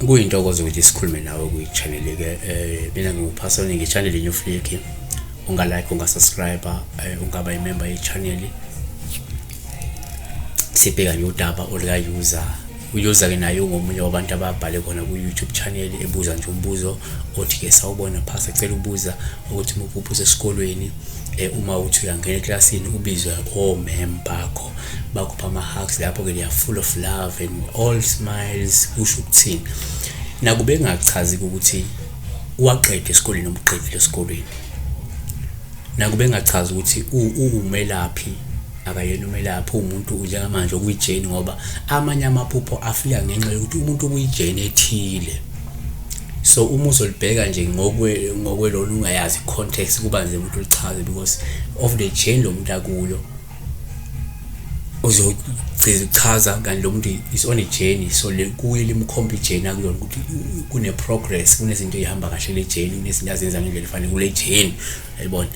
Kuyintokozo ukuthi sikhulume nawe kuyi-channel ke mina ngiwuphasoni nge-channel New Flick. Unga-like, unga-subscribe, ungaba i-member ye-channel. Sibheka nje udaba olika-user. User ke naye ungomunye wabantu ababhale khona ku-YouTube channel ebuza nje umbuzo othi ke sawubona phasa ecela ubuza ukuthi Ukuphupha usesikolweni. Uma uthi uyangena eklasini ubizwe omem bakupha ama-hugs lapho ke they are full of love and all smiles. Kusho ukuthini? Nakube ngachazi ukuthi waqeda esikoleni noma uqedile esikoleni. Nakube ngachazi ukuthi umelaphi akayena umelaphi umuntu njengamanje okuyijeni, ngoba amanye amaphupho afika ngenxa yokuthi umuntu okuyijeni ethile. So uma uzolibheka nje ngokwelona ungayazi context kuba nzima ukuthi ulichaze because of the journey lo muntu akuyo. Uzochaza kanti lo muntu is on a journey, so kuye limkhomba ijourney akuyona ukuthi kune progress, kunezinto ezihamba kahle le journey, kunezinto azenza ngendlela efanele kule journey, yayibona.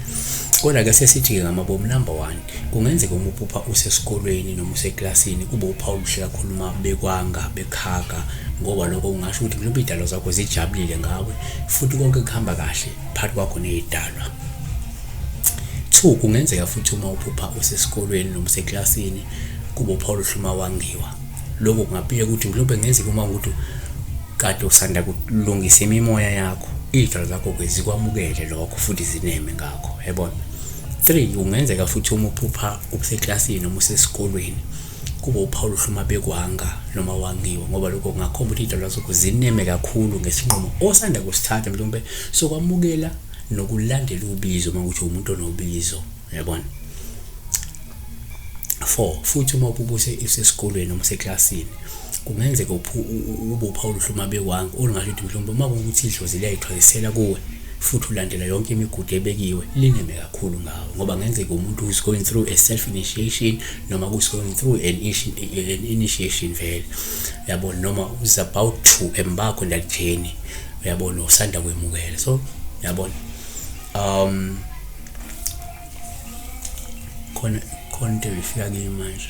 Kodwa ke sesithi ngamabomu number 1, kungenzeka Ukuphupha usesikolweni noma useklasini kube uphawu oluhle kakhulu uma bekwanga bekhaka, ngoba lokho kungasho ukuthi mhlawumbe idalo zakho zijabulile ngawe futhi konke kuhamba kahle phakathi kwakho nezidalwa. 2, kungenzeka futhi uma Ukuphupha usesikolweni noma useklasini kube uphawu oluhle uma wangiwa. Lokho kungaphika ukuthi mhlawumbe kungenzeka uma ukuthi kade usanda kulungisa imimoya yakho, idalo zakho zikwamukele lokho futhi zineme ngakho, yabona. 3, kungenzeka futhi uma Ukuphupha useklasini noma usesikolweni kube uphawu oluhle uma bekwanga noma wangiwa, ngoba lokho kungakhomba ukuthi idalo zakho zineme kakhulu ngesinqumo osanda kusithatha mhlawumbe sokwamukela nokulandela ubizo manje umuntu onobizo, yabona. 4, futhi uma Ukuphupha usesikolweni noma useklasini kungenzeka ube uphawu oluhle uma bekwanga, olingasho ukuthi mhlawumbe uma kuwukuthi idlozi liyayithwalisela kuwe futhi ulandela yonke imigudu ebekiwe lineme kakhulu ngawe, ngoba ngenzeka umuntu who's going through a self initiation noma who's going through an initiation vele, yabona, noma who's about to embark on that journey, yabona, usanda kwemukela. So yabona, khona into befika kimi manje.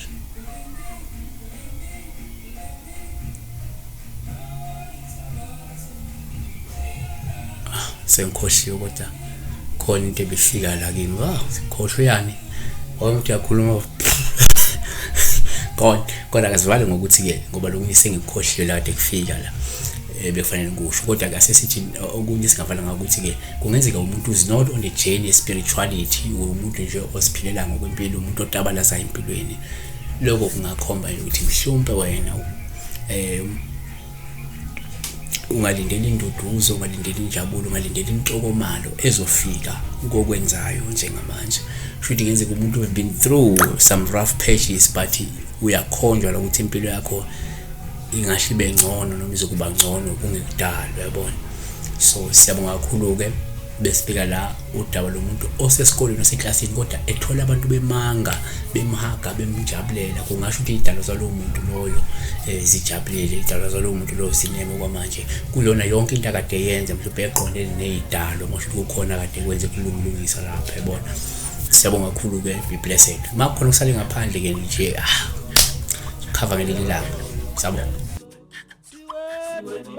Sengikhohliwe kodwa khona into ebifika la kimi. Sikhohlwe yani ukuthi uyakhuluma kodwa akazivali ngokuthi ke ngoba lokunye sengikhohliwe la kade kufika la bekufanele ngisho, kodwa ke asesithi okunye singavala ngakuthi ke kungenzeka umuntu is not on the journey spirituality, umuntu nje osiphilela ngokwempilo, umuntu otabalaza empilweni. Lokho kungakhomba ukuthi mhlawumbe wena ungalindela induduzo, ungalindela injabulo, ungalindela intokomalo ezofika ngokwenzayo njengamanje. Futhi kungenzeka umuntu have been through some rough patches but uyakhonjwa ukuthi impilo yakho ingahle ibe ngcono noma izokuba ngcono kungekudala, yabona. So siyabonga kakhulu ke besifika la udaba lomuntu osesikoleni oseklasini kodwa ethola abantu bemanga, bemhaga, bemjabulela. Kungasho ukuthi idalo zalowo muntu loyo zijabulile, idalo zalowo muntu loyo sineme kwamanje kuyona yonke into akade yenza mhlawumbe eqondene nezidalo, ngisho kukhona kade kwenze kulungisa lapha, yabona. Siyabonga kakhulu ke, be blessed. Makhona usale ngaphandle ke nje cover ngeleli langa. Siyabonga. Siweni